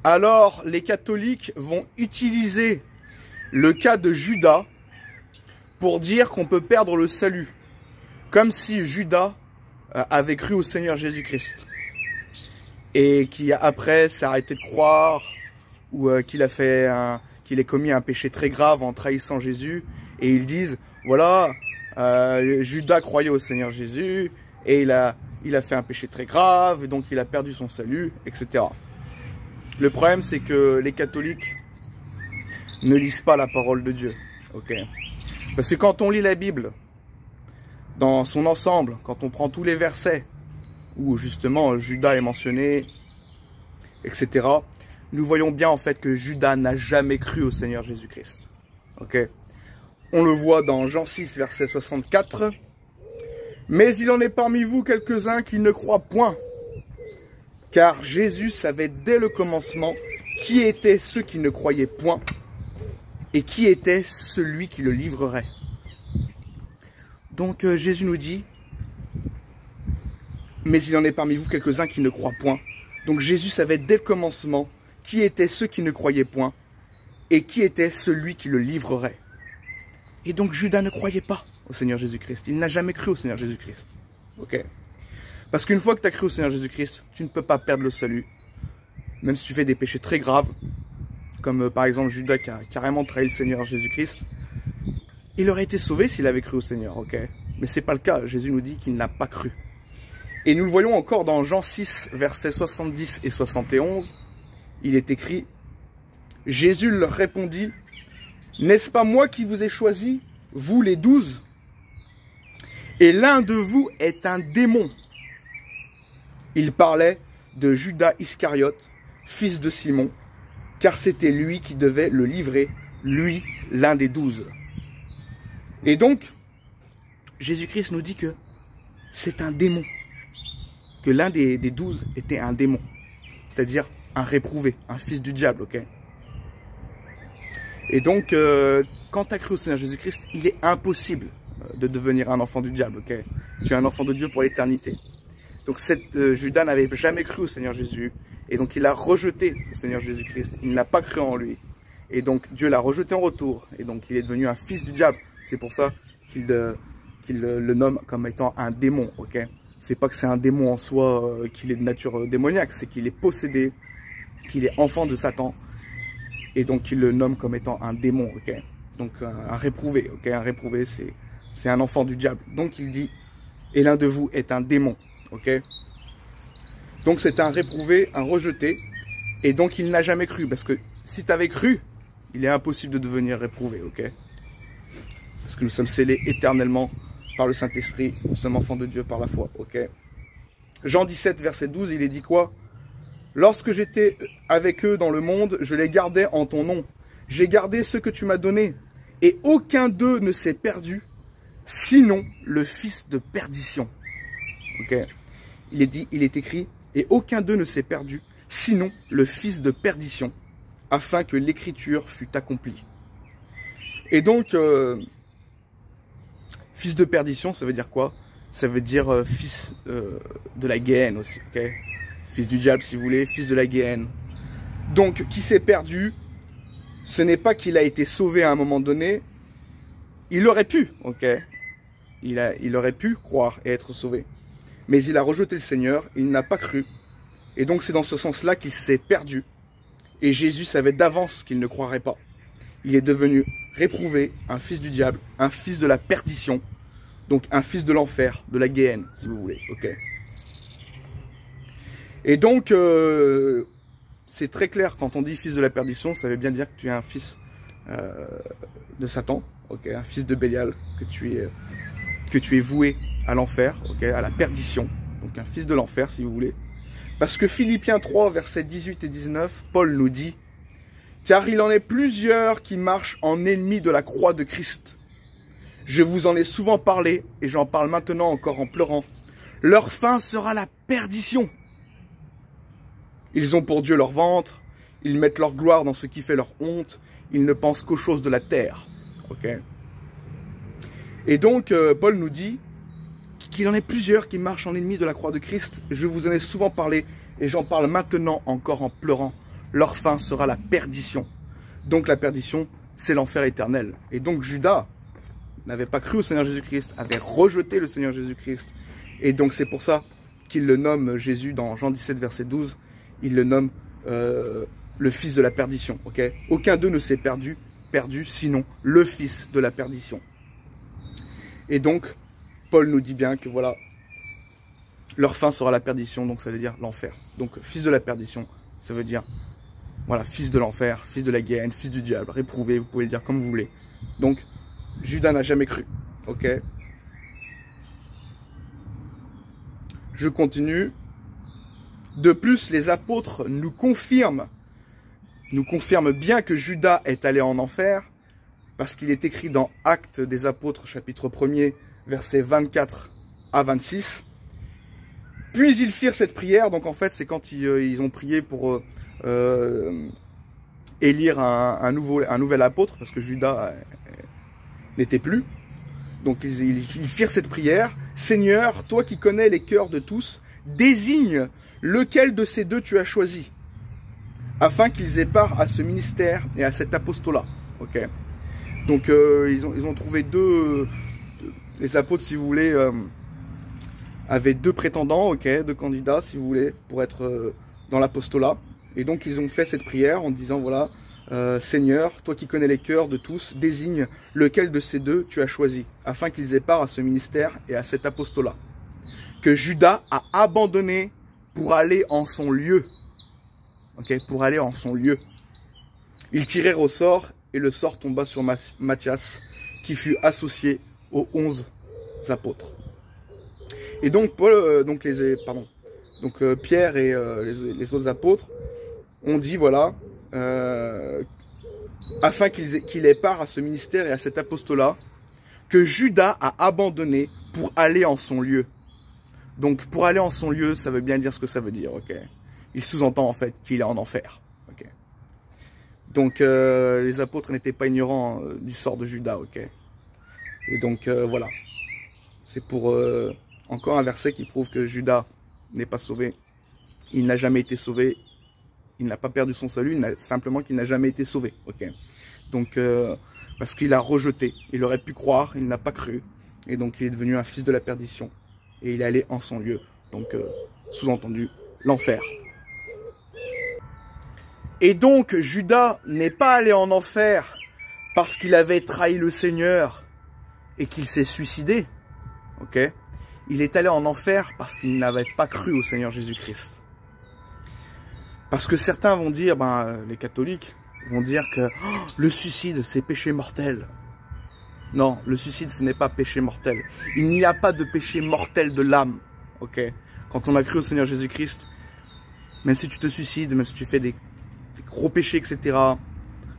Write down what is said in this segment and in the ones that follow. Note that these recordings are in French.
Alors, les catholiques vont utiliser le cas de Judas pour dire qu'on peut perdre le salut. Comme si Judas avait cru au Seigneur Jésus-Christ. Et qui après s'est arrêté de croire, ou qu'il ait commis un péché très grave en trahissant Jésus. Et ils disent, voilà, Judas croyait au Seigneur Jésus, et il a fait un péché très grave, donc il a perdu son salut, etc. Le problème, c'est que les catholiques ne lisent pas la parole de Dieu. Okay. Parce que quand on lit la Bible, dans son ensemble, quand on prend tous les versets, où justement Judas est mentionné, etc., nous voyons bien en fait que Judas n'a jamais cru au Seigneur Jésus-Christ. Okay. On le voit dans Jean 6, verset 64. « Mais il en est parmi vous quelques-uns qui ne croient point. Car Jésus savait dès le commencement qui étaient ceux qui ne croyaient point et qui était celui qui le livrerait. » Donc Jésus nous dit, mais il en est parmi vous quelques-uns qui ne croient point. Donc Jésus savait dès le commencement qui étaient ceux qui ne croyaient point et qui était celui qui le livrerait. Et donc Judas ne croyait pas au Seigneur Jésus-Christ. Il n'a jamais cru au Seigneur Jésus-Christ. Ok. Parce qu'une fois que tu as cru au Seigneur Jésus-Christ, tu ne peux pas perdre le salut. Même si tu fais des péchés très graves, comme par exemple Judas qui a carrément trahi le Seigneur Jésus-Christ, il aurait été sauvé s'il avait cru au Seigneur, ok? Mais ce n'est pas le cas. Jésus nous dit qu'il n'a pas cru. Et nous le voyons encore dans Jean 6, versets 70 et 71. Il est écrit, « Jésus leur répondit, « N'est-ce pas moi qui vous ai choisi, vous les 12? Et l'un de vous est un démon. » Il parlait de Judas Iscariote, fils de Simon, car c'était lui qui devait le livrer, lui, l'un des 12. Et donc, Jésus-Christ nous dit que c'est un démon, que l'un des 12 était un démon, c'est-à-dire un réprouvé, un fils du diable, ok? Et donc, quand tu as cru au Seigneur Jésus-Christ, il est impossible de devenir un enfant du diable, ok? Tu es un enfant de Dieu pour l'éternité. Donc Judas n'avait jamais cru au Seigneur Jésus, et donc il a rejeté le Seigneur Jésus-Christ, il n'a pas cru en lui. Et donc Dieu l'a rejeté en retour, et donc il est devenu un fils du diable. C'est pour ça qu'il le nomme comme étant un démon, ok? C'est pas que c'est un démon en soi, qu'il est de nature démoniaque, c'est qu'il est possédé, qu'il est enfant de Satan, et donc il le nomme comme étant un démon, ok? Donc un réprouvé, ok? Un réprouvé, c'est un enfant du diable. Donc il dit, et l'un de vous est un démon, ok? Donc c'est un réprouvé, un rejeté, et donc il n'a jamais cru, parce que si tu avais cru, il est impossible de devenir réprouvé, ok? Parce que nous sommes scellés éternellement par le Saint-Esprit, nous sommes enfants de Dieu par la foi, ok? Jean 17, verset 12, il est dit quoi? « Lorsque j'étais avec eux dans le monde, je les gardais en ton nom. J'ai gardé ce que tu m'as donné, et aucun d'eux ne s'est perdu, sinon le fils de perdition. » Ok? Il est écrit, et aucun d'eux ne s'est perdu, sinon le fils de perdition, afin que l'écriture fût accomplie. Et donc, fils de perdition, ça veut dire quoi? Ça veut dire fils de la Guéhenne aussi, ok? Fils du diable si vous voulez, fils de la Guéhenne. Donc, qui s'est perdu, ce n'est pas qu'il a été sauvé à un moment donné, il aurait pu, ok? Il aurait pu croire et être sauvé. Mais il a rejeté le Seigneur, il n'a pas cru. Et donc c'est dans ce sens-là qu'il s'est perdu. Et Jésus savait d'avance qu'il ne croirait pas. Il est devenu réprouvé, un fils du diable, un fils de la perdition, donc un fils de l'enfer, de la Guéhenne, si vous voulez. Ok. Et donc, c'est très clair, quand on dit fils de la perdition, ça veut bien dire que tu es un fils de Satan, okay, un fils de Bélial, que tu es voué à l'enfer, okay, à la perdition, donc un fils de l'enfer, si vous voulez. Parce que Philippiens 3, versets 18 et 19, Paul nous dit « Car il en est plusieurs qui marchent en ennemis de la croix de Christ. Je vous en ai souvent parlé, et j'en parle maintenant encore en pleurant. Leur fin sera la perdition. Ils ont pour Dieu leur ventre, ils mettent leur gloire dans ce qui fait leur honte, ils ne pensent qu'aux choses de la terre. » Okay. Et donc, Paul nous dit qu'il en est plusieurs qui marchent en ennemis de la croix de Christ. Je vous en ai souvent parlé et j'en parle maintenant encore en pleurant. leur fin sera la perdition. Donc la perdition, c'est l'enfer éternel. Et donc Judas n'avait pas cru au Seigneur Jésus-Christ, avait rejeté le Seigneur Jésus-Christ. Et donc c'est pour ça qu'il le nomme Jésus dans Jean 17, verset 12, il le nomme le fils de la perdition. Okay, aucun d'eux ne s'est perdu, sinon le fils de la perdition. Et donc, Paul nous dit bien que voilà, leur fin sera la perdition, donc ça veut dire l'enfer. Donc fils de la perdition, ça veut dire, voilà, fils de l'enfer, fils de la guerre, fils du diable, réprouvé, vous pouvez le dire comme vous voulez. Donc, Judas n'a jamais cru, ok. Je continue. De plus, les apôtres nous confirment bien que Judas est allé en enfer, parce qu'il est écrit dans Actes des Apôtres, chapitre 1er, versets 24 à 26. Puis ils firent cette prière, donc en fait c'est quand ils ont prié pour élire un nouvel apôtre, parce que Judas n'était plus. Donc ils firent cette prière. Seigneur, toi qui connais les cœurs de tous, désigne lequel de ces deux tu as choisi, afin qu'ils aient part à ce ministère et à cet apostolat. Ok. Donc ils ont trouvé les apôtres, si vous voulez, avaient deux prétendants, ok, deux candidats, si vous voulez, pour être dans l'apostolat. Et donc ils ont fait cette prière en disant, voilà, Seigneur, toi qui connais les cœurs de tous, désigne lequel de ces deux tu as choisi, afin qu'ils aient part à ce ministère et à cet apostolat, que Judas a abandonné pour aller en son lieu. Ok, pour aller en son lieu. Ils tirèrent au sort, et le sort tomba sur Matthias, qui fut associé aux 11 apôtres. Et donc, Pierre et les autres apôtres ont dit, voilà, afin qu'il ait part à ce ministère et à cet apostolat, que Judas a abandonné pour aller en son lieu. Donc, pour aller en son lieu, ça veut bien dire ce que ça veut dire, ok. Il sous-entend en fait qu'il est en enfer, ok. Donc, les apôtres n'étaient pas ignorants du sort de Judas, ok. Et donc, voilà. C'est pour encore un verset qui prouve que Judas n'est pas sauvé. Il n'a jamais été sauvé. Il n'a pas perdu son salut, simplement qu'il n'a jamais été sauvé, ok. Donc, parce qu'il a rejeté. Il aurait pu croire, il n'a pas cru. Et donc, il est devenu un fils de la perdition. Et il est allé en son lieu. Donc, sous-entendu, l'enfer. Et donc, Judas n'est pas allé en enfer parce qu'il avait trahi le Seigneur et qu'il s'est suicidé. Ok? Il est allé en enfer parce qu'il n'avait pas cru au Seigneur Jésus-Christ. Parce que certains vont dire, les catholiques vont dire que le suicide, c'est péché mortel. Non, le suicide, ce n'est pas péché mortel. Il n'y a pas de péché mortel de l'âme. Ok? Quand on a cru au Seigneur Jésus-Christ, même si tu te suicides, même si tu fais des gros péchés, etc.,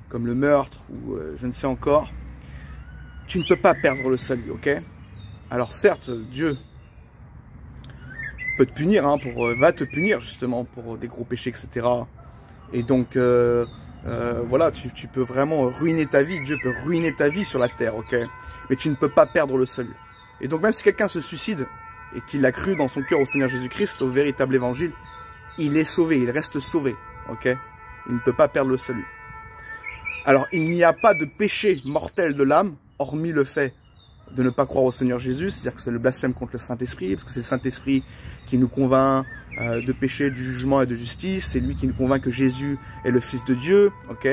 comme le meurtre ou je ne sais encore, tu ne peux pas perdre le salut, ok? Alors certes, Dieu peut te punir, va te punir justement pour des gros péchés, etc. Et donc, voilà, tu peux vraiment ruiner ta vie, Dieu peut ruiner ta vie sur la terre, ok? Mais tu ne peux pas perdre le salut. Et donc même si quelqu'un se suicide et qu'il a cru dans son cœur au Seigneur Jésus-Christ, au véritable évangile, il est sauvé, il reste sauvé, ok? Il ne peut pas perdre le salut. Alors, il n'y a pas de péché mortel de l'âme, hormis le fait de ne pas croire au Seigneur Jésus, c'est-à-dire que c'est le blasphème contre le Saint-Esprit, parce que c'est le Saint-Esprit qui nous convainc de péché, du jugement et de justice, c'est lui qui nous convainc que Jésus est le Fils de Dieu, ok?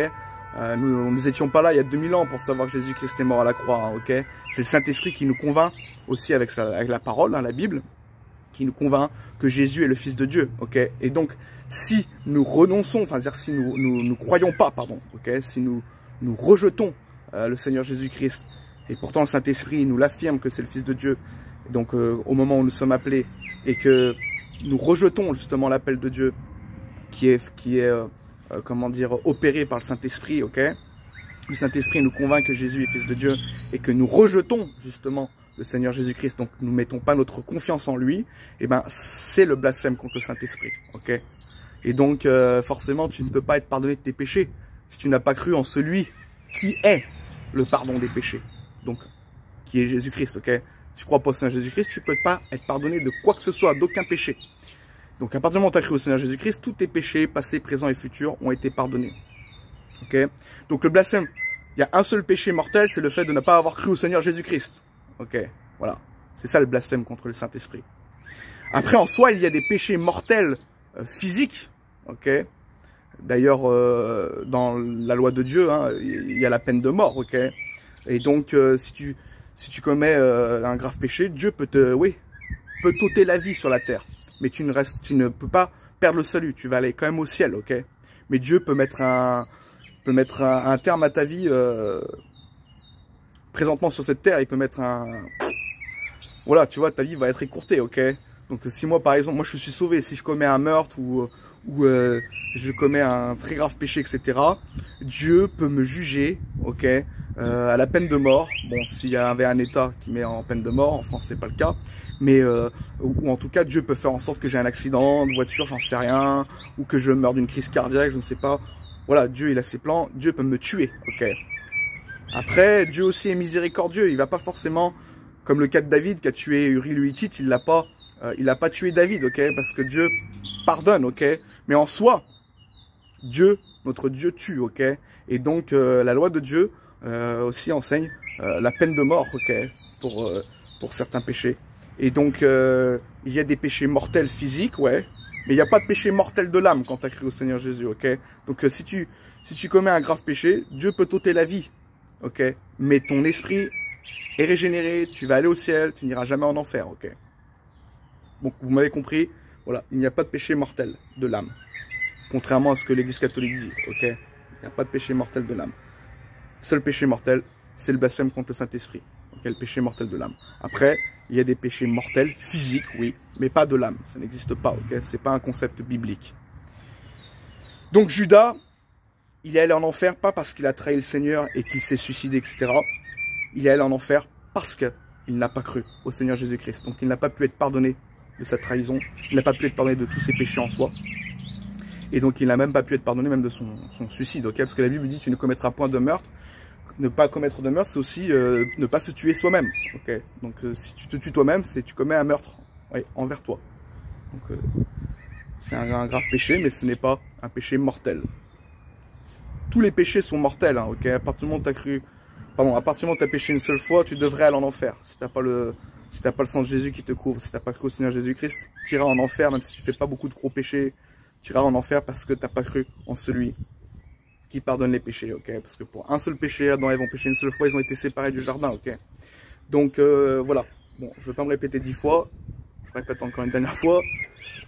Nous n'étions pas là il y a 2000 ans pour savoir que Jésus-Christ est mort à la croix, ok? C'est le Saint-Esprit qui nous convainc, aussi avec la parole, la Bible, qui nous convainc que Jésus est le Fils de Dieu, ok? Et donc, si nous renonçons, enfin, c'est-à-dire si nous croyons pas, pardon, ok? Si nous rejetons le Seigneur Jésus-Christ, et pourtant le Saint-Esprit nous l'affirme que c'est le Fils de Dieu, donc au moment où nous sommes appelés, et que nous rejetons justement l'appel de Dieu, qui est comment dire, opéré par le Saint-Esprit, ok? Le Saint-Esprit nous convainc que Jésus est Fils de Dieu, et que nous rejetons justement le Seigneur Jésus-Christ, donc nous ne mettons pas notre confiance en lui, et c'est le blasphème contre le Saint-Esprit, ok? Et donc, forcément, tu ne peux pas être pardonné de tes péchés si tu n'as pas cru en celui qui est le pardon des péchés, donc qui est Jésus-Christ, ok? Si tu crois pas au Seigneur Jésus-Christ, tu ne peux pas être pardonné de quoi que ce soit, d'aucun péché. Donc à partir du moment où tu as cru au Seigneur Jésus-Christ, tous tes péchés, passés, présents et futurs, ont été pardonnés. Ok? Donc le blasphème, il y a un seul péché mortel, c'est le fait de ne pas avoir cru au Seigneur Jésus-Christ. Ok? Voilà. C'est ça le blasphème contre le Saint-Esprit. Après, en soi, il y a des péchés mortels physiques. Ok? D'ailleurs, dans la loi de Dieu, hein, il y a la peine de mort. Ok? Et donc, si tu commets un grave péché, Dieu peut t'ôter la vie sur la terre. Mais tu ne peux pas perdre le salut. Tu vas aller quand même au ciel. Ok? Mais Dieu peut mettre un terme à ta vie présentement sur cette terre. Il peut mettre voilà, tu vois, ta vie va être écourtée, ok? Donc si moi, par exemple, moi je suis sauvé, si je commets un meurtre ou je commets un très grave péché, etc., Dieu peut me juger, ok, à la peine de mort. Bon, s'il y avait un État qui met en peine de mort, en France c'est pas le cas, mais ou en tout cas Dieu peut faire en sorte que j'ai un accident de voiture, j'en sais rien, ou que je meure d'une crise cardiaque, je ne sais pas. Voilà, Dieu il a ses plans, Dieu peut me tuer, ok? Après, Dieu aussi est miséricordieux, il va pas forcément, comme le cas de David qui a tué Uri le Hittite, il l'a pas tué David, ok? Parce que Dieu pardonne, ok? Mais en soi, Dieu, notre Dieu tue, ok? Et donc la loi de Dieu aussi enseigne la peine de mort, ok? Pour certains péchés. Et donc il y a des péchés mortels physiques, ouais. Mais il n'y a pas de péché mortel de l'âme quand tu as cru au Seigneur Jésus, ok? Donc si tu commets un grave péché, Dieu peut t'ôter la vie, ok? Mais ton esprit est régénéré, tu vas aller au ciel, tu n'iras jamais en enfer, ok? Donc vous m'avez compris, voilà, il n'y a pas de péché mortel de l'âme. Contrairement à ce que l'Église catholique dit, ok? Il n'y a pas de péché mortel de l'âme. Seul péché mortel, c'est le blasphème contre le Saint-Esprit. Ok, le péché mortel de l'âme. Après, il y a des péchés mortels physiques, oui, mais pas de l'âme. Ça n'existe pas, ok? C'est pas un concept biblique. Donc Judas, il est allé en enfer pas parce qu'il a trahi le Seigneur et qu'il s'est suicidé, etc. Il est allé en enfer parce qu'il n'a pas cru au Seigneur Jésus-Christ. Donc il n'a pas pu être pardonné de sa trahison. Il n'a pas pu être pardonné de tous ses péchés en soi. Et donc il n'a même pas pu être pardonné même de son suicide, ok? Parce que la Bible dit tu ne commettras point de meurtre. Ne pas commettre de meurtre, c'est aussi ne pas se tuer soi-même, ok? Donc si tu te tues toi-même, c'est tu commets un meurtre, oui, envers toi. Donc c'est un grave péché, mais ce n'est pas un péché mortel. Tous les péchés sont mortels, hein, ok? À partir du moment où tu as cru, pardon, à partir du moment où tu as péché une seule fois, tu devrais aller en enfer. Si t'as pas le sang de Jésus qui te couvre, si t'as pas cru au Seigneur Jésus-Christ, tu iras en enfer, même si tu fais pas beaucoup de gros péchés, tu iras en enfer parce que t'as pas cru en celui qui pardonne les péchés, ok? Parce que pour un seul péché, Adam et Ève ont péché une seule fois, ils ont été séparés du jardin, ok? Donc voilà. Bon, je ne vais pas me répéter 10 fois. Je répète encore une dernière fois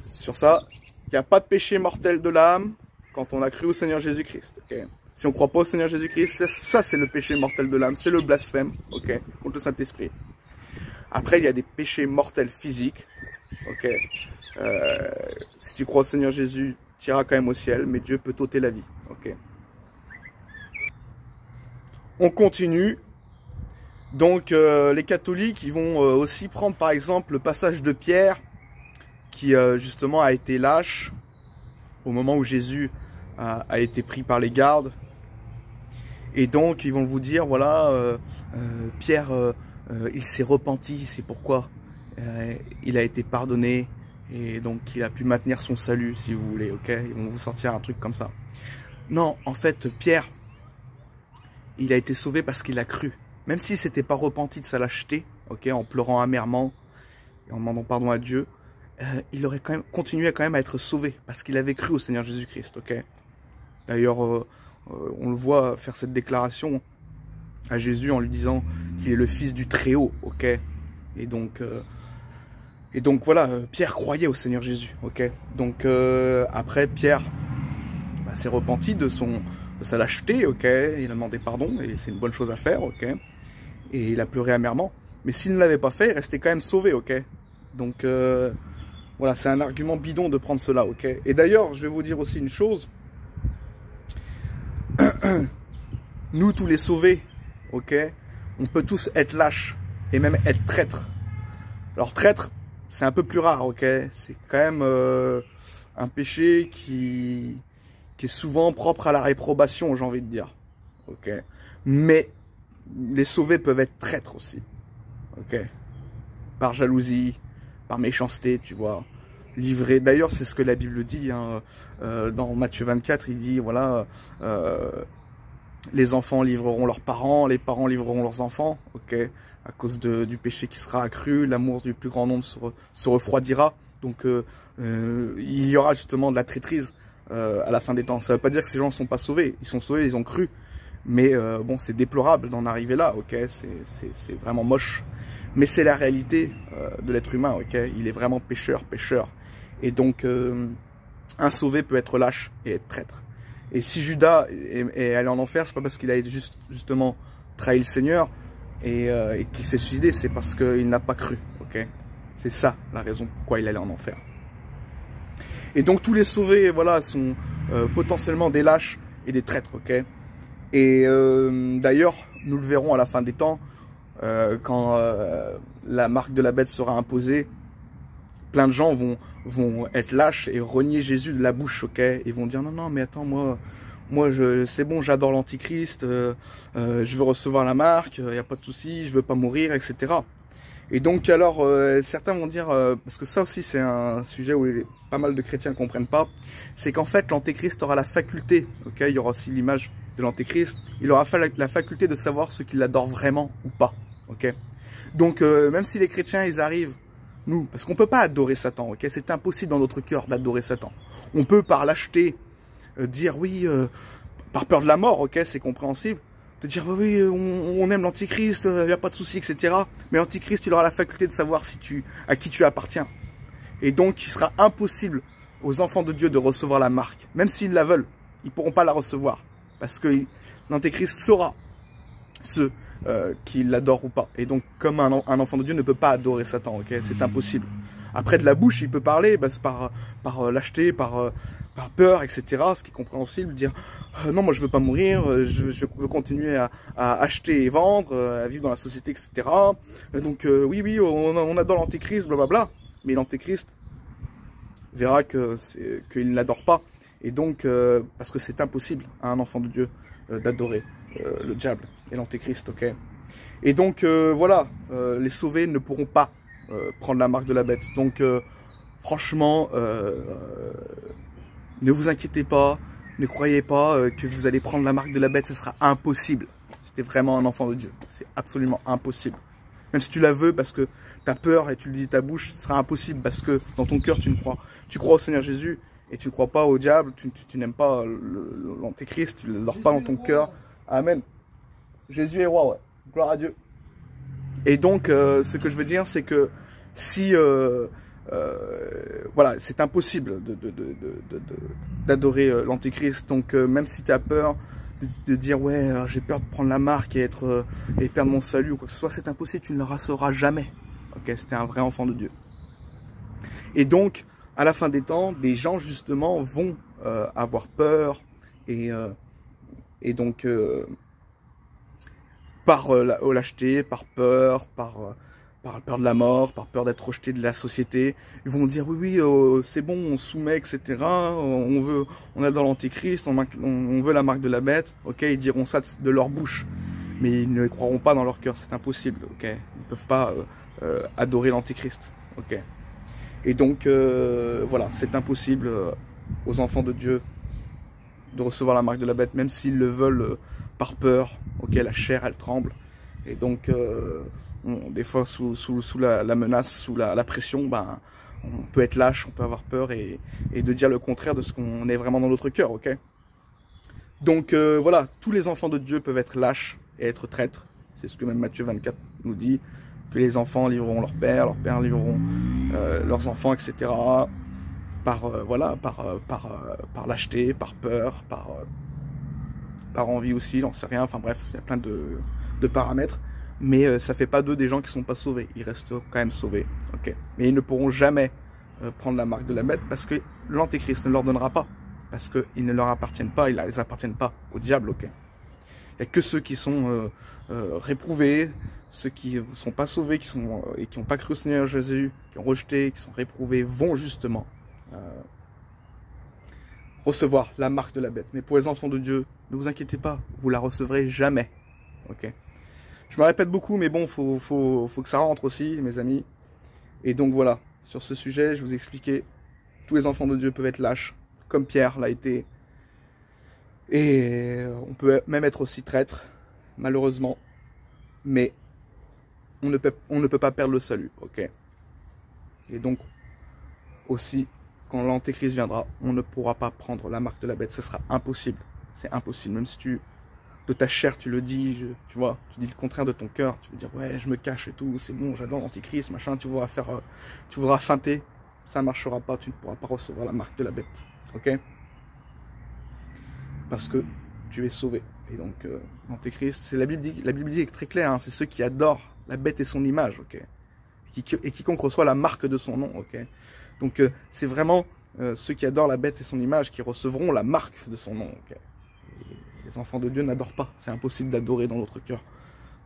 sur ça. Il n'y a pas de péché mortel de l'âme quand on a cru au Seigneur Jésus-Christ, ok? Si on ne croit pas au Seigneur Jésus-Christ, ça c'est le péché mortel de l'âme, c'est le blasphème, ok? Contre le Saint-Esprit. Après, il y a des péchés mortels physiques, ok? Si tu crois au Seigneur Jésus, tu iras quand même au ciel, mais Dieu peut t'ôter la vie, ok? On continue. Donc les catholiques, ils vont aussi prendre par exemple le passage de Pierre qui justement a été lâche au moment où Jésus a été pris par les gardes. Et donc ils vont vous dire, voilà, Pierre, il s'est repenti, c'est pourquoi il a été pardonné et donc il a pu maintenir son salut, si vous voulez, ok? Ils vont vous sortir un truc comme ça. Non, en fait, Pierre, il a été sauvé parce qu'il a cru. Même s'il ne s'était pas repenti de sa lâcheté, ok, en pleurant amèrement et en demandant pardon à Dieu, il aurait quand même continué à être sauvé parce qu'il avait cru au Seigneur Jésus-Christ, ok. D'ailleurs, on le voit faire cette déclaration à Jésus en lui disant qu'il est le Fils du Très-Haut, ok. Et donc voilà, Pierre croyait au Seigneur Jésus, ok. Donc après, Pierre s'est repenti de sa lâcheté, ok, il a demandé pardon, et c'est une bonne chose à faire, ok, et il a pleuré amèrement, mais s'il ne l'avait pas fait, il restait quand même sauvé, ok, donc voilà, c'est un argument bidon de prendre cela, ok, et d'ailleurs, je vais vous dire aussi une chose, nous tous les sauvés, ok, on peut tous être lâches, et même être traîtres. Alors traître, c'est un peu plus rare, ok, c'est quand même un péché qui est souvent propre à la réprobation, j'ai envie de dire. Ok. Mais les sauvés peuvent être traîtres aussi. Ok. Par jalousie, par méchanceté, tu vois. livrés. D'ailleurs, c'est ce que la Bible dit, hein, dans Matthieu 24, il dit, voilà, les enfants livreront leurs parents, les parents livreront leurs enfants, ok, à cause du péché qui sera accru, l'amour du plus grand nombre se refroidira. Donc, il y aura justement de la traîtrise à la fin des temps. Ça ne veut pas dire que ces gens ne sont pas sauvés. Ils sont sauvés, ils ont cru. Mais bon, c'est déplorable d'en arriver là, ok. C'est vraiment moche. Mais c'est la réalité de l'être humain, ok. Il est vraiment pécheur. Et donc, un sauvé peut être lâche et être traître. Et si Judas est allé en enfer, c'est pas parce qu'il a justement trahi le Seigneur et qu'il s'est suicidé, c'est parce qu'il n'a pas cru, ok. C'est ça la raison pourquoi il allait en enfer. Et donc tous les sauvés, voilà, sont potentiellement des lâches et des traîtres, ok. Et d'ailleurs, nous le verrons à la fin des temps, quand la marque de la bête sera imposée, plein de gens vont être lâches et renier Jésus de la bouche, ok. Ils vont dire non, mais attends, moi c'est bon, j'adore l'antichrist, je veux recevoir la marque, il n'y a pas de souci, je veux pas mourir, etc. Et donc alors certains vont dire, parce que ça aussi c'est un sujet où pas mal de chrétiens ne comprennent pas, c'est qu'en fait l'antéchrist aura la faculté, ok, il y aura aussi l'image de l'antéchrist, il aura la faculté de savoir ce qu'il adore vraiment ou pas, ok. Donc même si les chrétiens ils arrivent, nous, parce qu'on peut pas adorer Satan, ok, c'est impossible dans notre cœur d'adorer Satan. On peut par lâcheté dire oui, par peur de la mort, ok, c'est compréhensible, de dire oui, on aime l'antichrist, il n'y a pas de souci, etc. Mais l'antichrist, il aura la faculté de savoir à qui tu appartiens. Et donc, il sera impossible aux enfants de Dieu de recevoir la marque. Même s'ils la veulent, ils ne pourront pas la recevoir. Parce que l'antichrist saura ceux qui l'adorent ou pas. Et donc, comme un enfant de Dieu ne peut pas adorer Satan, ok, c'est impossible. Après, de la bouche, il peut parler, bah, c'est par lâcheté, par peur, etc. Ce qui est compréhensible, dire non, moi je veux pas mourir, je veux continuer à acheter et vendre, à vivre dans la société, etc. Donc oui, on adore l'antéchrist, blablabla. Mais l'antéchrist verra qu'il ne l'adore pas. Et donc, parce que c'est impossible à un enfant de Dieu d'adorer le diable et l'antéchrist, ok. Et donc, voilà, les sauvés ne pourront pas prendre la marque de la bête. Donc, franchement, ne vous inquiétez pas, ne croyez pas que vous allez prendre la marque de la bête, ce sera impossible. Si tu es vraiment un enfant de Dieu, c'est absolument impossible. Même si tu la veux parce que tu as peur et tu le dis de ta bouche, ce sera impossible parce que dans ton cœur tu crois au Seigneur Jésus et tu ne crois pas au diable, tu n'aimes pas l'antéchrist, tu ne l'adores pas dans ton cœur. Amen. Jésus est roi, ouais. Gloire à Dieu. Et donc, ce que je veux dire, c'est que si... voilà, c'est impossible d'adorer l'antéchrist. Donc même si tu as peur de dire ouais, j'ai peur de prendre la marque et perdre mon salut ou quoi que ce soit, c'est impossible, tu ne le recevras jamais. Ok, c'était un vrai enfant de Dieu. Et donc à la fin des temps, des gens justement vont avoir peur et donc par lâcheté, par peur, par peur de la mort, par peur d'être rejeté de la société, ils vont dire oui, c'est bon, on soumet, etc. On adore l'antéchrist, on veut la marque de la bête, ok, ils diront ça de leur bouche, mais ils ne le croiront pas dans leur cœur, c'est impossible, ok, ils ne peuvent pas adorer l'antéchrist, ok. Et donc voilà, c'est impossible aux enfants de Dieu de recevoir la marque de la bête, même s'ils le veulent par peur, ok, la chair elle tremble, et donc des fois sous la menace, sous la pression, ben, on peut être lâche, on peut avoir peur et de dire le contraire de ce qu'on est vraiment dans notre cœur, ok. Donc voilà, tous les enfants de Dieu peuvent être lâches et être traîtres. C'est ce que même Matthieu 24 nous dit, que les enfants livreront leurs pères livreront leurs enfants, etc. Voilà, par lâcheté, par peur, par envie aussi, j'en sais rien, enfin bref, il y a plein de paramètres. Mais ça fait pas d'eux des gens qui sont pas sauvés. Ils restent quand même sauvés. Okay. Mais ils ne pourront jamais prendre la marque de la bête parce que l'antéchrist ne leur donnera pas. Parce qu'ils ne leur appartiennent pas, ils ne appartiennent pas au diable. Okay. Il n'y a que ceux qui sont réprouvés, ceux qui ne sont pas sauvés, et qui n'ont pas cru au Seigneur Jésus, qui ont rejeté, qui sont réprouvés, vont justement recevoir la marque de la bête. Mais pour les enfants de Dieu, ne vous inquiétez pas, vous la recevrez jamais. Ok. Je me répète beaucoup, mais bon, faut que ça rentre aussi, mes amis. Et donc voilà, sur ce sujet, je vous ai expliqué Tous les enfants de Dieu peuvent être lâches, comme Pierre l'a été. Et on peut même être aussi traître, malheureusement. Mais on ne peut pas perdre le salut, ok? Et donc, aussi, quand l'Antéchrist viendra, on ne pourra pas prendre la marque de la bête. Ce sera impossible. C'est impossible. Même si de ta chair, tu le dis, tu vois, tu dis le contraire de ton cœur. Tu veux dire, ouais, je me cache et tout, c'est bon, j'adore l'Antéchrist, machin, tu voudras feinter. Ça ne marchera pas, tu ne pourras pas recevoir la marque de la bête. Ok? Parce que tu es sauvé. Et donc, l'Antéchrist, c'est la Bible dit est très claire, hein, c'est ceux qui adorent la bête et son image, ok? Et quiconque reçoit la marque de son nom, ok? Donc, c'est vraiment ceux qui adorent la bête et son image qui recevront la marque de son nom, ok? Et les enfants de Dieu n'adorent pas. C'est impossible d'adorer dans notre cœur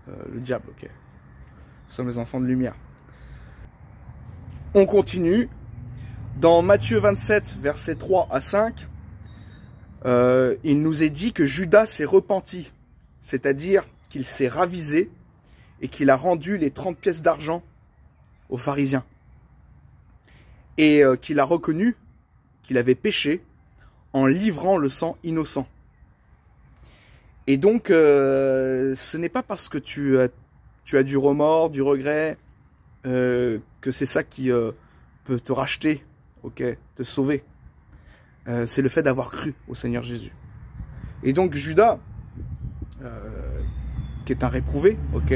le diable, ok? Nous sommes les enfants de lumière. On continue. Dans Matthieu 27, versets 3 à 5, il nous est dit que Judas s'est repenti, c'est-à-dire qu'il s'est ravisé et qu'il a rendu les 30 pièces d'argent aux pharisiens. Et qu'il a reconnu qu'il avait péché en livrant le sang innocent. Et donc, ce n'est pas parce que tu as du remords, du regret, que c'est ça qui peut te racheter, ok, te sauver. C'est le fait d'avoir cru au Seigneur Jésus. Et donc Judas, qui est un réprouvé, ok,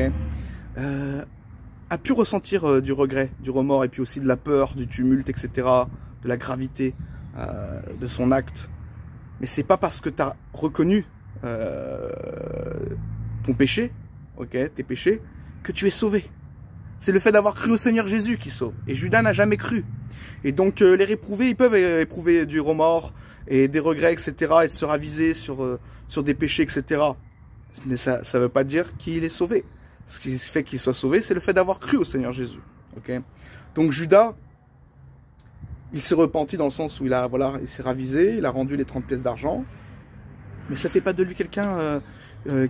a pu ressentir du regret, du remords, et puis aussi de la peur, du tumulte, etc., de la gravité de son acte. Mais c'est pas parce que tu as reconnu ton péché, ok, tes péchés, que tu es sauvé. C'est le fait d'avoir cru au Seigneur Jésus qui sauve. Et Judas n'a jamais cru. Et donc les réprouvés, ils peuvent éprouver du remords et des regrets, etc., et se raviser sur des péchés, etc. Mais ça ne veut pas dire qu'il est sauvé. Ce qui fait qu'il soit sauvé, c'est le fait d'avoir cru au Seigneur Jésus. Okay? Donc Judas, il s'est repenti dans le sens où il s'est ravisé, il a rendu les 30 pièces d'argent. Mais ça ne fait pas de lui quelqu'un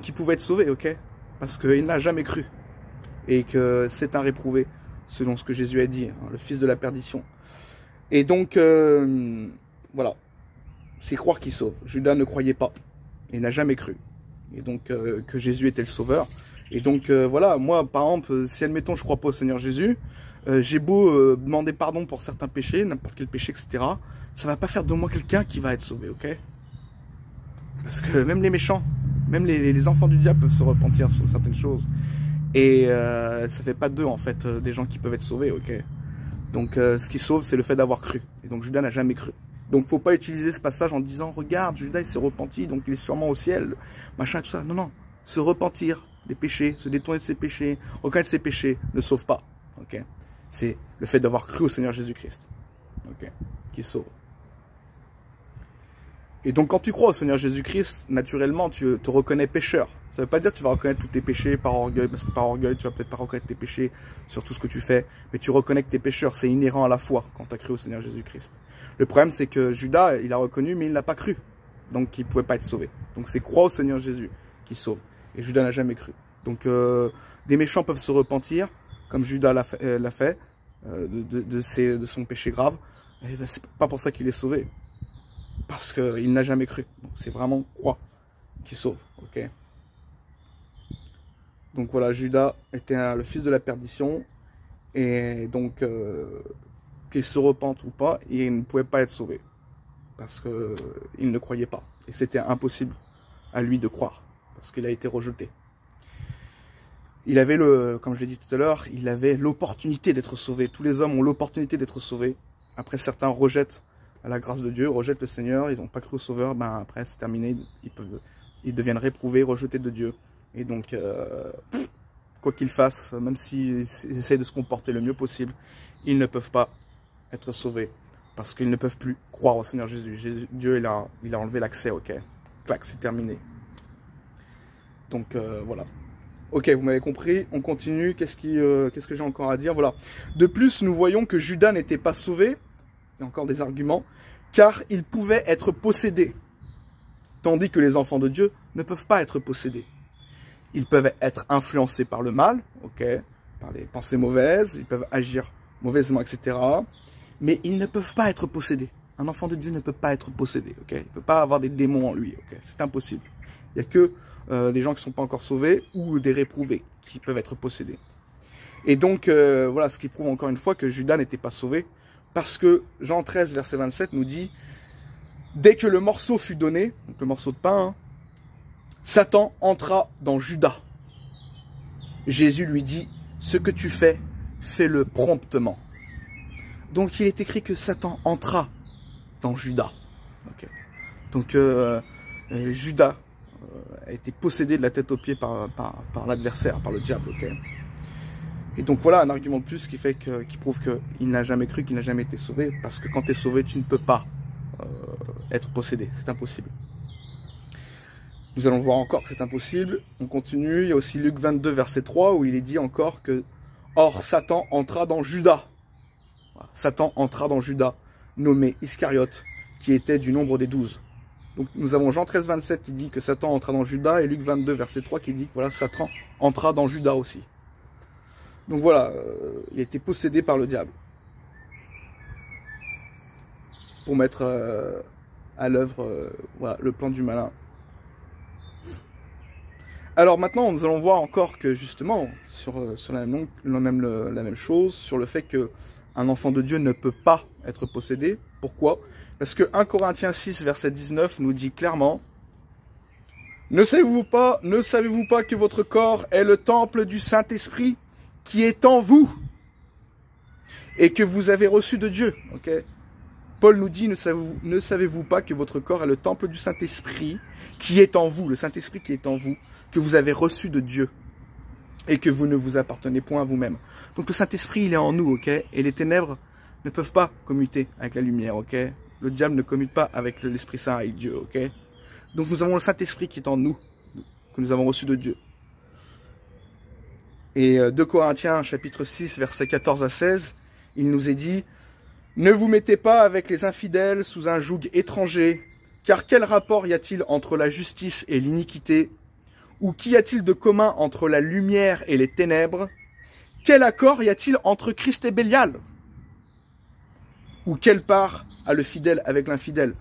qui pouvait être sauvé, ok? Parce qu'il n'a jamais cru. Et que c'est un réprouvé, selon ce que Jésus a dit, hein, le fils de la perdition. Et donc, voilà, c'est croire qu'il sauve. Judas ne croyait pas, il n'a jamais cru. Et donc, que Jésus était le sauveur. Et donc, voilà, moi, par exemple, si admettons, je ne crois pas au Seigneur Jésus, j'ai beau demander pardon pour certains péchés, n'importe quel péché, etc., ça ne va pas faire de moi quelqu'un qui va être sauvé, ok? Parce que même les méchants, même les enfants du diable peuvent se repentir sur certaines choses. Et ça fait pas d'eux, en fait, des gens qui peuvent être sauvés, ok? Donc, ce qui sauve, c'est le fait d'avoir cru. Et donc, Judas n'a jamais cru. Donc, faut pas utiliser ce passage en disant, regarde, Judas, il s'est repenti, donc il est sûrement au ciel, machin, tout ça. Non, non. Se repentir des péchés, se détourner de ses péchés, reconnaître ses péchés, ne sauve pas, ok? C'est le fait d'avoir cru au Seigneur Jésus-Christ, ok? Qui sauve. Et donc, quand tu crois au Seigneur Jésus-Christ, naturellement, tu te reconnais pécheur. Ça ne veut pas dire que tu vas reconnaître tous tes péchés par orgueil, parce que par orgueil, tu vas peut-être pas reconnaître tes péchés sur tout ce que tu fais, mais tu reconnais que tes pécheurs, c'est inhérent à la foi quand tu as cru au Seigneur Jésus-Christ. Le problème, c'est que Judas, il a reconnu, mais il n'a pas cru. Donc, il ne pouvait pas être sauvé. Donc, c'est croire au Seigneur Jésus qui sauve. Et Judas n'a jamais cru. Donc, des méchants peuvent se repentir, comme Judas l'a fait, de son péché grave. Et ben, c'est pas pour ça qu'il est sauvé. Parce qu'il n'a jamais cru. Donc c'est vraiment croix qui sauve. Ok. Donc voilà, Judas était le fils de la perdition. Et donc, qu'il se repente ou pas, il ne pouvait pas être sauvé. Parce qu'il ne croyait pas. Et c'était impossible à lui de croire. Parce qu'il a été rejeté. Il avait comme je l'ai dit tout à l'heure, il avait l'opportunité d'être sauvé. Tous les hommes ont l'opportunité d'être sauvés. Après, certains rejettent à la grâce de Dieu, rejettent le Seigneur, ils n'ont pas cru au Sauveur, ben après c'est terminé, ils deviennent réprouvés, rejetés de Dieu. Et donc, quoi qu'ils fassent, même s'ils essayent de se comporter le mieux possible, ils ne peuvent pas être sauvés, parce qu'ils ne peuvent plus croire au Seigneur Jésus. Dieu, il a enlevé l'accès, ok. Clac, c'est terminé. Donc, voilà. Ok, vous m'avez compris, on continue, qu'est-ce que j'ai encore à dire? Voilà. De plus, nous voyons que Judas n'était pas sauvé, il y a encore des arguments, car il pouvait être possédé. Tandis que les enfants de Dieu ne peuvent pas être possédés. Ils peuvent être influencés par le mal, ok, par les pensées mauvaises, ils peuvent agir mauvaisement, etc. mais ils ne peuvent pas être possédés. Un enfant de Dieu ne peut pas être possédé, ok? Il ne peut pas avoir des démons en lui, ok? C'est impossible. Il n'y a que des gens qui ne sont pas encore sauvés ou des réprouvés qui peuvent être possédés. Et donc, voilà, ce qui prouve encore une fois que Judas n'était pas sauvé, parce que Jean 13, verset 27 nous dit « Dès que le morceau fut donné, donc le morceau de pain, hein, Satan entra dans Judas. Jésus lui dit « Ce que tu fais, fais-le promptement. » Donc, il est écrit que Satan entra dans Judas. Okay. Donc, Judas a été possédé de la tête aux pieds par l'adversaire, par le diable. Okay. Et donc, voilà un argument de plus qui prouve qu'il n'a jamais cru, qu'il n'a jamais été sauvé. Parce que quand tu es sauvé, tu ne peux pas être possédé. C'est impossible. Nous allons voir encore que c'est impossible. On continue. Il y a aussi Luc 22, verset 3, où il est dit encore que « Or, Satan entra dans Judas. » Satan entra dans Judas, nommé Iscariote, qui était du nombre des 12. Donc nous avons Jean 13, 27 qui dit que Satan entra dans Judas, et Luc 22, verset 3 qui dit que voilà, Satan entra dans Judas aussi. Donc voilà, il a été possédé par le diable. Pour mettre à l'œuvre voilà, le plan du malin. Alors maintenant, nous allons voir encore que justement, sur la même chose, sur le fait que un enfant de Dieu ne peut pas être possédé. Pourquoi? Parce que 1 Corinthiens 6, verset 19 nous dit clairement « Ne savez-vous pas que votre corps est le temple du Saint-Esprit qui est en vous et que vous avez reçu de Dieu. » Okay. Paul nous dit « Ne savez-vous pas que votre corps est le temple du Saint-Esprit qui est en vous, le Saint-Esprit qui est en vous, que vous avez reçu de Dieu et que vous ne vous appartenez point à vous-même. » Donc le Saint-Esprit, il est en nous, ok? Et les ténèbres ne peuvent pas commuter avec la lumière, ok? Le diable ne commute pas avec l'Esprit Saint, avec Dieu, ok? Donc nous avons le Saint-Esprit qui est en nous, que nous avons reçu de Dieu. Et 2 Corinthiens, chapitre 6, versets 14 à 16, il nous est dit « Ne vous mettez pas avec les infidèles sous un joug étranger, car quel rapport y a-t-il entre la justice et l'iniquité? Ou qu'y a-t-il de commun entre la lumière et les ténèbres? Quel accord y a-t-il entre Christ et Bélial? Ou quelle part a le fidèle avec l'infidèle? »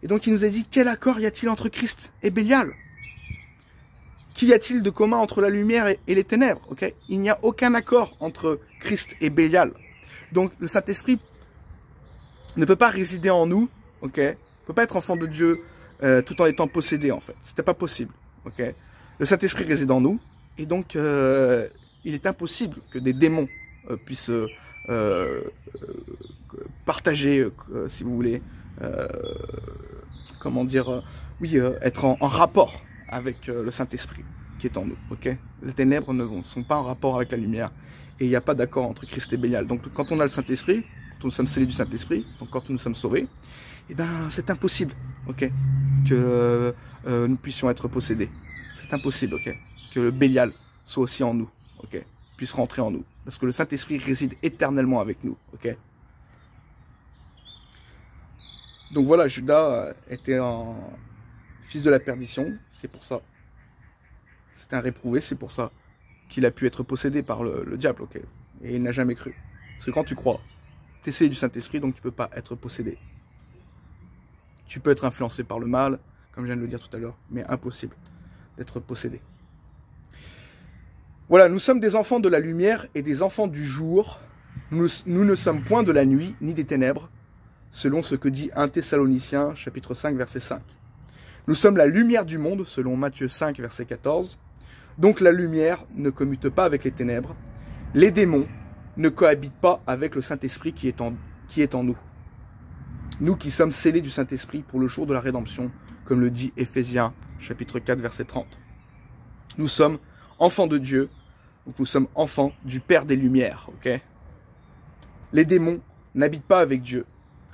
Et donc il nous a dit, quel accord y a-t-il entre Christ et Bélial? Qu'y a-t-il de commun entre la lumière et les ténèbres? Okay, il n'y a aucun accord entre Christ et Bélial. Donc le Saint-Esprit ne peut pas résider en nous, okay, ne peut pas être enfant de Dieu tout en étant possédé en fait. C'était pas possible. Okay. Le Saint-Esprit réside en nous, et donc il est impossible que des démons puissent partager, si vous voulez, comment dire, oui, être en rapport avec le Saint-Esprit qui est en nous. Okay, les ténèbres ne sont pas en rapport avec la lumière, et il n'y a pas d'accord entre Christ et Bélial. Donc quand on a le Saint-Esprit, quand nous sommes scellés du Saint-Esprit, donc quand nous sommes sauvés, eh ben c'est impossible, ok, que nous puissions être possédés. C'est impossible, ok, que le Bélial soit aussi en nous, ok, puisse rentrer en nous, parce que le Saint-Esprit réside éternellement avec nous, ok. Donc voilà, Judas était un fils de la perdition, c'est pour ça. C'était un réprouvé, c'est pour ça qu'il a pu être possédé par le diable, ok. Et il n'a jamais cru. Parce que quand tu crois, tu es scellé du Saint-Esprit, donc tu ne peux pas être possédé. Tu peux être influencé par le mal, comme je viens de le dire tout à l'heure, mais impossible d'être possédé. Voilà, nous sommes des enfants de la lumière et des enfants du jour. Nous ne sommes point de la nuit, ni des ténèbres, selon ce que dit 1 Thessaloniciens, chapitre 5, verset 5. Nous sommes la lumière du monde, selon Matthieu 5, verset 14. Donc la lumière ne commute pas avec les ténèbres. Les démons ne cohabitent pas avec le Saint-Esprit qui est en nous. Nous qui sommes scellés du Saint-Esprit pour le jour de la rédemption, comme le dit Éphésiens, chapitre 4, verset 30. Nous sommes enfants de Dieu, donc nous sommes enfants du Père des Lumières, ok? Les démons n'habitent pas avec Dieu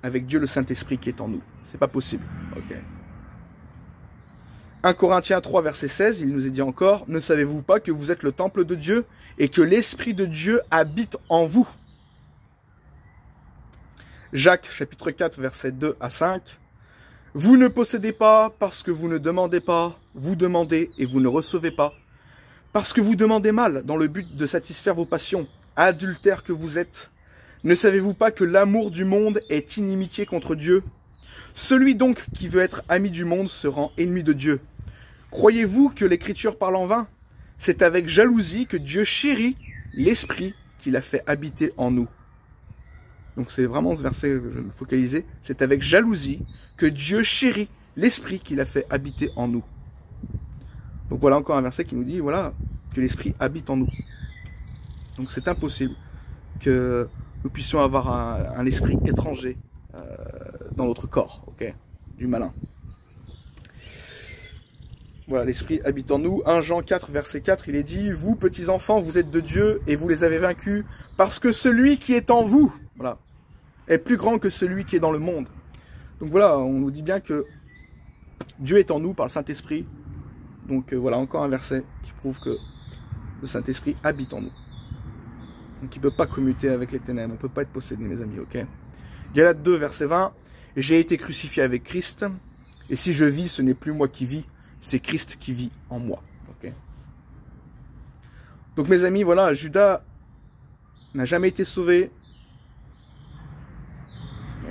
le Saint-Esprit qui est en nous. C'est pas possible, ok? 1 Corinthiens 3, verset 16, il nous est dit encore, « Ne savez-vous pas que vous êtes le temple de Dieu et que l'Esprit de Dieu habite en vous ?» Jacques, chapitre 4, verset 2 à 5, « Vous ne possédez pas parce que vous ne demandez pas, vous demandez et vous ne recevez pas, parce que vous demandez mal dans le but de satisfaire vos passions, adultères que vous êtes. Ne savez-vous pas que l'amour du monde est inimitié contre Dieu? Celui donc qui veut être ami du monde se rend ennemi de Dieu. Croyez-vous que l'Écriture parle en vain? C'est avec jalousie que Dieu chérit l'Esprit qu'il a fait habiter en nous. Donc c'est vraiment ce verset que je vais me focaliser. C'est avec jalousie que Dieu chérit l'Esprit qu'il a fait habiter en nous. Donc voilà encore un verset qui nous dit, voilà, que l'Esprit habite en nous. Donc c'est impossible que nous puissions avoir un esprit étranger dans notre corps, ok, du malin. Voilà, l'Esprit habite en nous. 1 Jean 4, verset 4, il est dit, vous, petits enfants, vous êtes de Dieu et vous les avez vaincus, parce que celui qui est en vous, voilà, est plus grand que celui qui est dans le monde. Donc voilà, on nous dit bien que Dieu est en nous par le Saint-Esprit. Donc voilà, encore un verset qui prouve que le Saint-Esprit habite en nous. Donc il ne peut pas commuter avec les ténèbres, on ne peut pas être possédé, mes amis, ok? Galates 2, verset 20, « J'ai été crucifié avec Christ, et si je vis, ce n'est plus moi qui vis, c'est Christ qui vit en moi. » Okay. Donc mes amis, voilà, Judas n'a jamais été sauvé.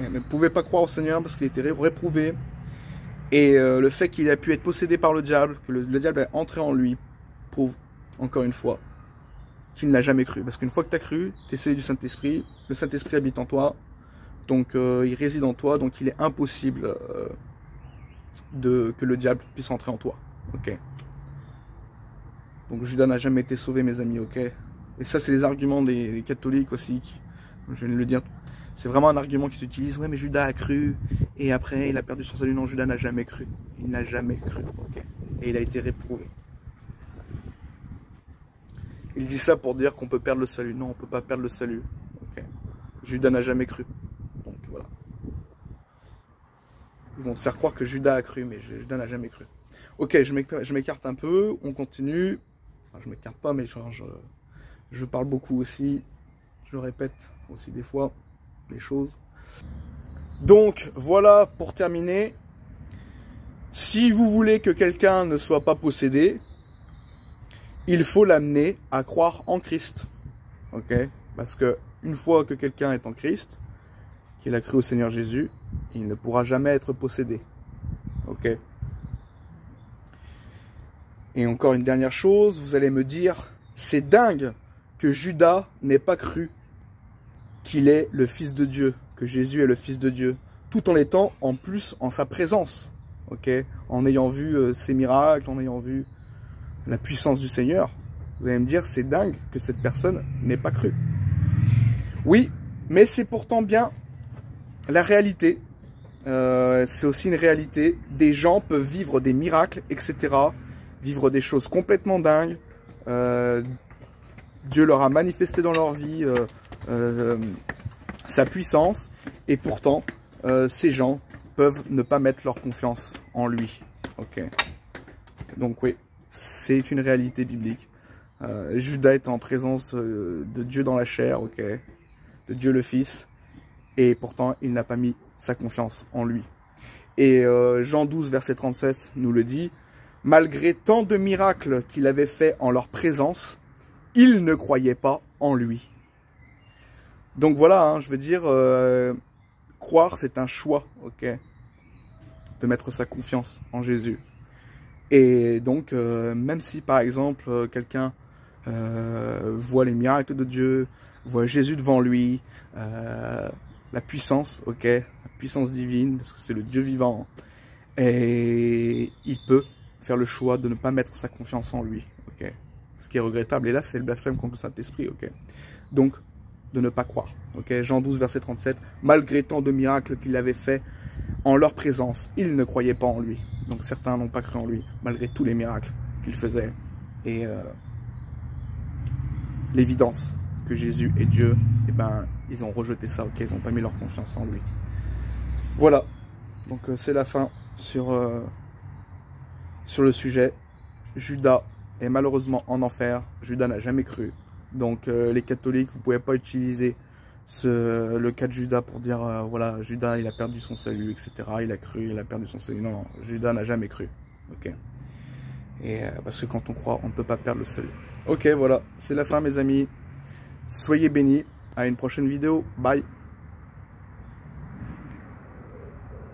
Il ne pouvait pas croire au Seigneur parce qu'il était réprouvé. Et le fait qu'il a pu être possédé par le diable, que le diable est entré en lui, prouve encore une fois qu'il n'a jamais cru. Parce qu'une fois que tu as cru, tu es scellé du Saint-Esprit, le Saint-Esprit habite en toi, donc il réside en toi, donc il est impossible que le diable puisse entrer en toi. Ok. Donc Judas n'a jamais été sauvé, mes amis, ok. Et ça, c'est les arguments des catholiques aussi, je viens de le dire. C'est vraiment un argument qui s'utilise. Ouais, mais Judas a cru, et après, il a perdu son salut. Non, Judas n'a jamais cru. Il n'a jamais cru, ok. Et il a été réprouvé. Il dit ça pour dire qu'on peut perdre le salut. Non, on ne peut pas perdre le salut. Okay. Judas n'a jamais cru. Donc voilà. Ils vont te faire croire que Judas a cru, mais Judas n'a jamais cru. Ok, je m'écarte un peu, on continue. Enfin, je m'écarte pas, mais je parle beaucoup aussi. Je répète aussi des fois les choses. Donc voilà, pour terminer. Si vous voulez que quelqu'un ne soit pas possédé, il faut l'amener à croire en Christ. Ok? Parce que une fois que quelqu'un est en Christ, qu'il a cru au Seigneur Jésus, il ne pourra jamais être possédé. Ok? Et encore une dernière chose, vous allez me dire, c'est dingue que Judas n'ait pas cru qu'il est le Fils de Dieu, que Jésus est le Fils de Dieu, tout en étant en plus en sa présence. Ok? En ayant vu ses miracles, en ayant vu la puissance du Seigneur, vous allez me dire, c'est dingue que cette personne n'ait pas cru. Oui, mais c'est pourtant bien la réalité. C'est aussi une réalité. Des gens peuvent vivre des miracles, etc. Vivre des choses complètement dingues. Dieu leur a manifesté dans leur vie sa puissance. Et pourtant, ces gens peuvent ne pas mettre leur confiance en lui. Ok. Donc oui. C'est une réalité biblique. Judas est en présence de Dieu dans la chair, ok, de Dieu le Fils, et pourtant il n'a pas mis sa confiance en lui. Et Jean 12, verset 37 nous le dit, malgré tant de miracles qu'il avait fait en leur présence, ils ne croyaient pas en lui. Donc voilà, hein, je veux dire, croire c'est un choix, ok, de mettre sa confiance en Jésus. Et donc, même si par exemple, quelqu'un voit les miracles de Dieu, voit Jésus devant lui, la puissance, ok, la puissance divine, parce que c'est le Dieu vivant, et il peut faire le choix de ne pas mettre sa confiance en lui, ok, ce qui est regrettable. Et là, c'est le blasphème contre le Saint-Esprit, ok. Donc, de ne pas croire, ok. Jean 12, verset 37, malgré tant de miracles qu'il avait fait en leur présence, ils ne croyaient pas en lui. Donc certains n'ont pas cru en lui, malgré tous les miracles qu'il faisait. Et l'évidence que Jésus est Dieu, eh ben, ils ont rejeté ça, ok, ils n'ont pas mis leur confiance en lui. Voilà, donc c'est la fin sur le sujet. Judas est malheureusement en enfer, Judas n'a jamais cru. Donc les catholiques, vous ne pouvez pas utiliser le cas de Judas pour dire voilà, Judas il a perdu son salut, etc. Il a cru, il a perdu son salut. Non, non, Judas n'a jamais cru. Ok. Et parce que quand on croit, on ne peut pas perdre le salut. Ok, voilà, c'est la fin, mes amis. Soyez bénis. À une prochaine vidéo. Bye.